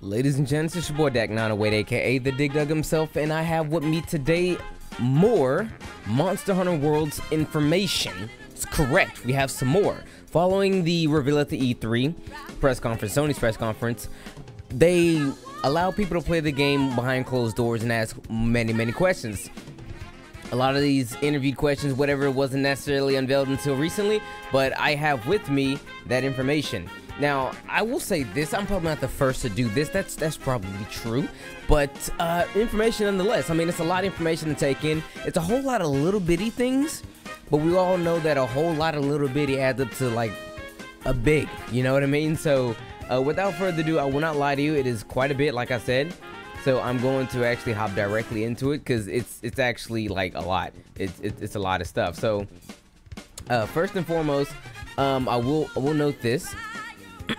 Ladies and gents, it's your boy Dak908, aka the Dig Dug himself, and I have with me today more Monster Hunter World's information. It's correct, we have some more. Following the reveal at the E3 press conference, Sony's press conference, they allow people to play the game behind closed doors and ask many questions. A lot of these interviewed questions, whatever, wasn't necessarily unveiled until recently, but I have with me that information. Now, I will say this, I'm probably not the first to do this, that's probably true, but information nonetheless. I mean, it's a lot of information to take in. It's a whole lot of little bitty things, but we all know that a whole lot of little bitty adds up to like a big, you know what I mean? So without further ado, I will not lie to you, it is quite a bit, like I said. So I'm going to actually hop directly into it because it's actually like a lot. It's a lot of stuff. So first and foremost, I will note this.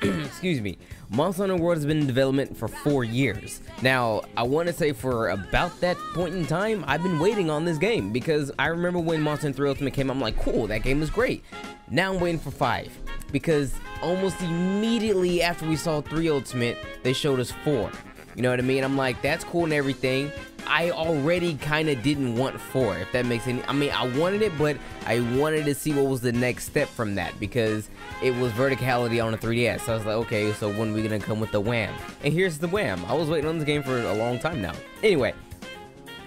Excuse me. Monster Hunter World has been in development for 4 years. Now, I want to say for about that point in time, I've been waiting on this game because I remember when Monster Hunter 3 Ultimate came, I'm like, cool, that game is great. Now I'm waiting for 5 because almost immediately after we saw 3 Ultimate, they showed us 4. You know what I mean? I'm like, that's cool and everything. I already kind of didn't want 4, if that makes any... I mean, I wanted it, but I wanted to see what was the next step from that because it was verticality on the 3DS. So I was like, okay, so when are we going to come with the wham? And here's the wham. I was waiting on this game for a long time now. Anyway,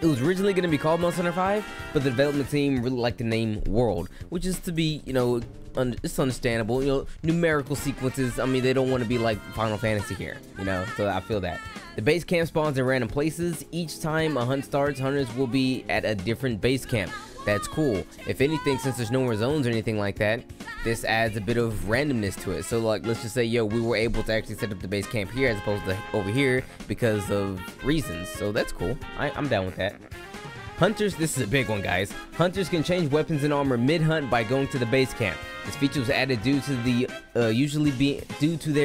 it was originally going to be called Monster Hunter 5, but the development team really liked the name World, which is to be, you know, it's understandable. You know, numerical sequences, I mean, they don't want to be like Final Fantasy here, you know, so I feel that. The base camp spawns in random places. Each time a hunt starts, hunters will be at a different base camp. That's cool. If anything, since there's no more zones or anything like that, this adds a bit of randomness to it. So like, let's just say, yo, we were able to actually set up the base camp here as opposed to over here because of reasons. So that's cool. I'm down with that. Hunters, this is a big one, guys. Hunters can change weapons and armor mid-hunt by going to the base camp. This feature was added due to there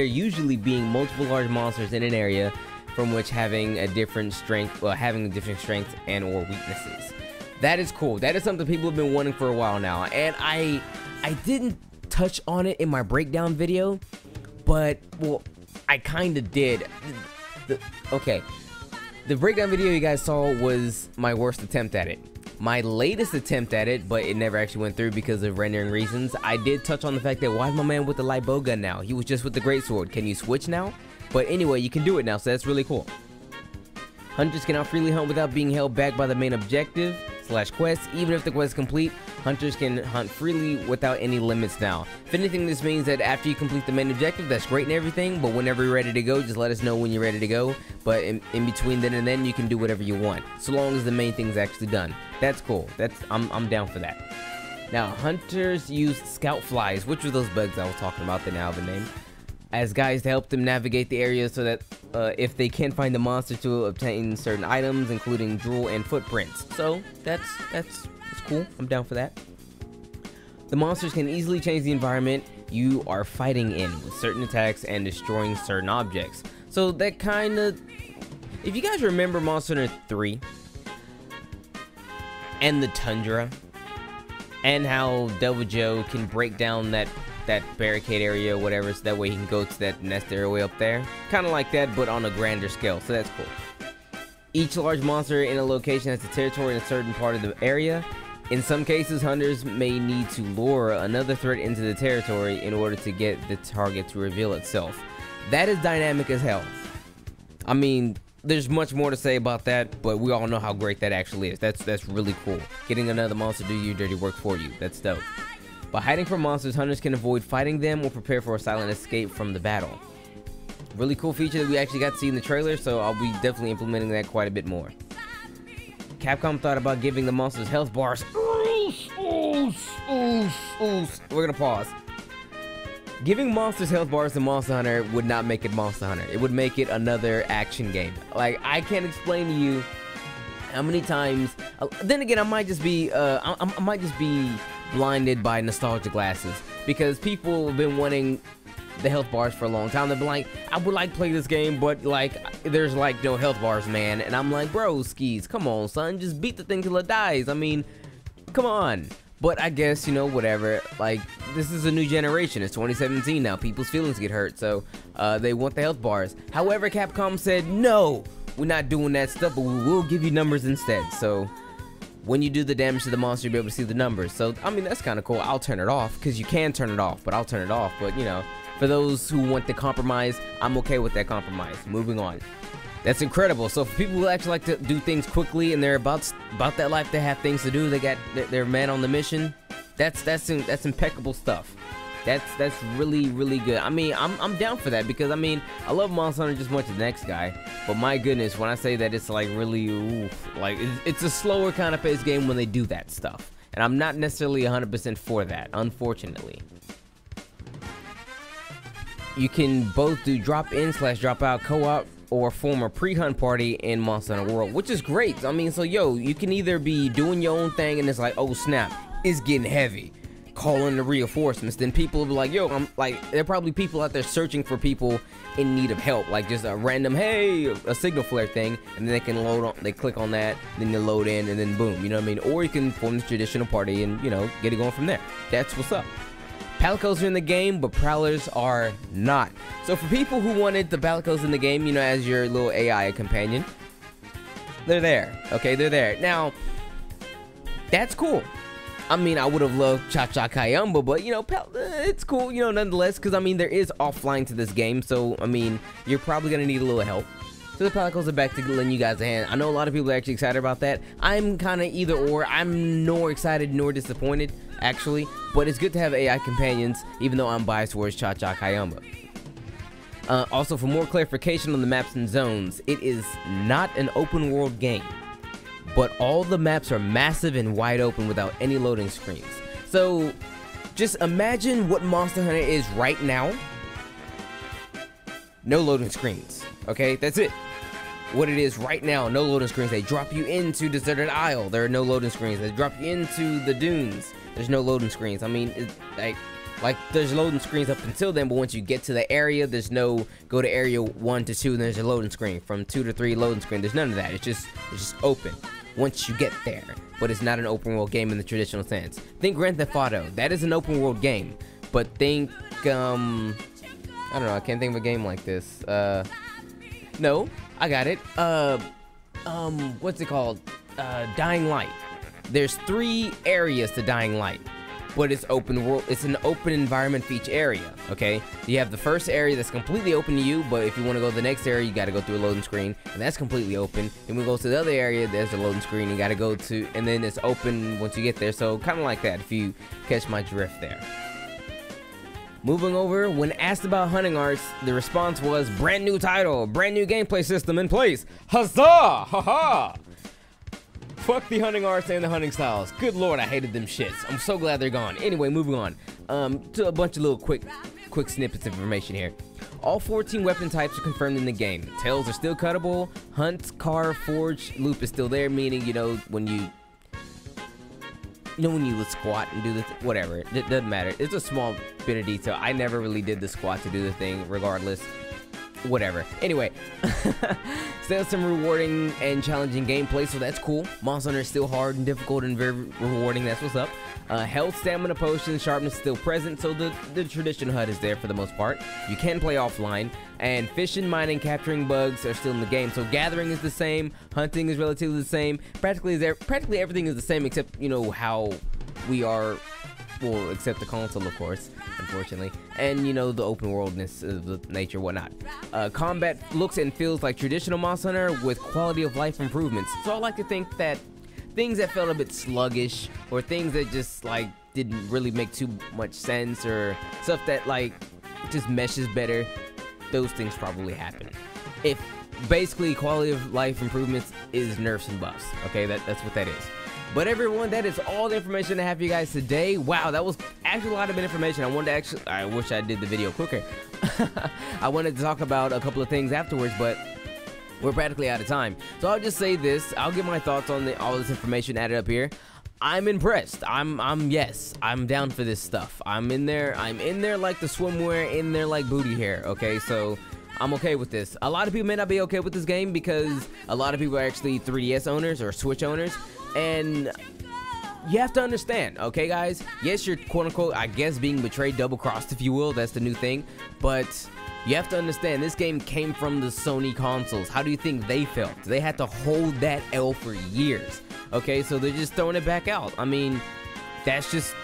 usually being multiple large monsters in an area from which having a different strength and or weaknesses. That is cool. That is something people have been wanting for a while now, and I didn't touch on it in my breakdown video, but well, I kind of did. Okay, the breakdown video you guys saw was my worst attempt at it. My latest attempt at it, but it never actually went through because of rendering reasons. I did touch on the fact that why is my man with the light bow gun now? He was just with the greatsword. Can you switch now? But anyway, you can do it now, so that's really cool. Hunters can now freely hunt without being held back by the main objective / quest. Even if the quest is complete, hunters can hunt freely without any limits now. If anything, this means that after you complete the main objective, that's great and everything, but whenever you're ready to go, just let us know when you're ready to go. But in between then and then, you can do whatever you want, so long as the main thing's actually done. That's cool. I'm down for that. Now, hunters use scout flies, which are those bugs I was talking about that now have a name, as guides to help them navigate the area so that if they can't find the monster, to obtain certain items, including drool and footprints. So that's cool. I'm down for that. The monsters can easily change the environment you are fighting in with certain attacks and destroying certain objects. So that kind of, if you guys remember Monster Hunter 3 and the Tundra and how Deviljho can break down that barricade area or whatever, so that way he can go to that nest area way up there. Kind of like that, but on a grander scale, so that's cool. Each large monster in a location has a territory in a certain part of the area. In some cases, hunters may need to lure another threat into the territory in order to get the target to reveal itself. That is dynamic as hell. I mean, there's much more to say about that, but we all know how great that actually is. That's really cool. Getting another monster to do your dirty work for you. That's dope. By hiding from monsters, hunters can avoid fighting them or prepare for a silent escape from the battle. Really cool feature that we actually got to see in the trailer, so I'll be definitely implementing that quite a bit more. Capcom thought about giving the monsters health bars. We're gonna pause. Giving monsters health bars to Monster Hunter would not make it Monster Hunter. It would make it another action game. Like, I can't explain to you how many times. Then again, I might just be blinded by nostalgia glasses because people have been wanting the health bars for a long time. They've been like, I would like to play this game, but like there's like no health bars, man. And I'm like, bro, skis, come on, son, just beat the thing till it dies. I mean, come on. But I guess, you know, whatever, like, this is a new generation. It's 2017 now. People's feelings get hurt, so they want the health bars. However, Capcom said, no, we're not doing that stuff, but we will give you numbers instead. So when you do the damage to the monster, you'll be able to see the numbers. So, I mean, that's kind of cool. I'll turn it off, because you can turn it off, but I'll turn it off. But, you know, for those who want the compromise, I'm okay with that compromise. Moving on. That's incredible. So for people who actually like to do things quickly and they're about that life, they have things to do, they got their man on the mission, that's impeccable stuff. That's really, really good. I mean, I'm down for that, because I mean, I love Monster Hunter just as much as the next guy, but my goodness, when I say that it's like really, oof, like it's a slower kind of paced game when they do that stuff, and I'm not necessarily 100% for that, unfortunately. You can both do drop-in/drop-out co-op or form a pre-hunt party in Monster Hunter World, which is great. I mean, so yo, you can either be doing your own thing and it's like, oh snap, it's getting heavy, call in the reinforcements. Then people will be like, yo, I'm like, there are probably people out there searching for people in need of help, like just a random, hey, a signal flare thing, and then they can load on, they click on that, then they load in, and then boom, you know what I mean? Or you can form the traditional party and, you know, get it going from there. That's what's up. Palicos are in the game, but Prowlers are not. So for people who wanted the Palicos in the game, you know, as your little AI companion, they're there. Okay, they're there. Now, that's cool. I mean, I would have loved Cha-Cha Kayamba, but, you know, it's cool, you know, nonetheless, because, I mean, there is offline to this game, so, I mean, you're probably going to need a little help. So the Palicos are back to lend you guys a hand. I know a lot of people are actually excited about that. I'm kind of either or. I'm nor excited nor disappointed, actually. But it's good to have AI companions, even though I'm biased towards Cha-Cha Kayamba. Also, for more clarification on the maps and zones, it is not an open world game. But all the maps are massive and wide open without any loading screens. So, just imagine what Monster Hunter is right now. No loading screens. Okay, that's it. What it is right now, no loading screens. They drop you into Deserted Isle. There are no loading screens. They drop you into the dunes. There's no loading screens. I mean, it's like there's loading screens up until then, but once you get to the area, there's no go to area 1 to 2, and there's a loading screen. From 2 to 3 loading screen. There's none of that. It's just open once you get there. But it's not an open world game in the traditional sense. Think Grand Theft Auto. That is an open world game. But think I don't know, I can't think of a game like this. No, I got it. What's it called? Dying Light. There's 3 areas to Dying Light, but it's open world. It's an open environment for each area, okay? You have the first area that's completely open to you, but if you want to go to the next area, you got to go through a loading screen, and that's completely open. And we go to the other area, there's a loading screen, you got to go to, and then it's open once you get there. So kind of like that, if you catch my drift there. Moving over, when asked about hunting arts, the response was, brand new title, brand new gameplay system in place. Huzzah! Haha! Fuck the hunting arts and the hunting styles. Good lord, I hated them shits. I'm so glad they're gone. Anyway, moving on. To a bunch of little quick snippets of information here. All 14 weapon types are confirmed in the game. Tails are still cuttable. Hunt, carve, forge, loop is still there, meaning, you know, when you would squat and do the whatever, it doesn't matter. It's a small bit of detail. I never really did the squat to do the thing, regardless. Whatever. Anyway, still some rewarding and challenging gameplay, so that's cool. Monster Hunter is still hard and difficult and very rewarding. That's what's up. Health, stamina, potions, sharpness still present, so the traditional HUD is there for the most part. You can play offline, and fishing, mining, capturing bugs are still in the game. So gathering is the same, hunting is relatively the same. Practically everything is the same, except, you know, how we are. Well, except the console, of course, unfortunately, and, you know, the open worldness of the nature, whatnot. Combat looks and feels like traditional Monster Hunter with quality of life improvements. So I like to think that things that felt a bit sluggish, or things that just like didn't really make too much sense, or stuff that like just meshes better, those things probably happen. If basically quality of life improvements is nerfs and buffs, okay, that's what that is. But everyone, that is all the information I have for you guys today. Wow, that was actually a lot of information. I wish I did the video quicker. I wanted to talk about a couple of things afterwards, but we're practically out of time. So I'll just say this. I'll get my thoughts on all this information added up here. I'm impressed. Yes, I'm down for this stuff. I'm in there like the swimwear, in there like booty hair, okay? So I'm okay with this. A lot of people may not be okay with this game because a lot of people are actually 3DS owners or Switch owners, and you have to understand, okay, guys? Yes, you're quote unquote, I guess, being betrayed, double crossed, if you will. That's the new thing. But you have to understand, this game came from the Sony consoles. How do you think they felt? They had to hold that L for years. Okay, so they're just throwing it back out. I mean, that's just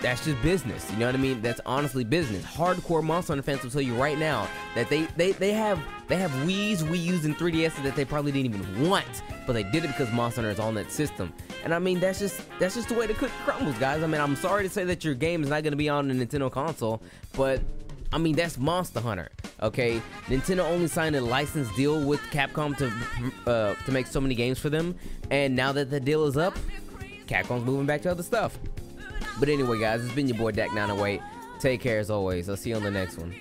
business. You know what I mean? That's honestly business. Hardcore Monster Hunter fans will tell you right now that they have Wii's, Wii U's, and 3DS's that they probably didn't even want, but they did it because Monster Hunter is on that system. And I mean, that's just the way the cookie crumbles, guys. I mean, I'm sorry to say that your game is not going to be on a Nintendo console, but I mean, that's Monster Hunter. Okay, Nintendo only signed a license deal with Capcom to make so many games for them, and now that the deal is up, Capcom's moving back to other stuff. But anyway, guys, it's been your boy Dak908. Take care as always. I'll see you on the next one.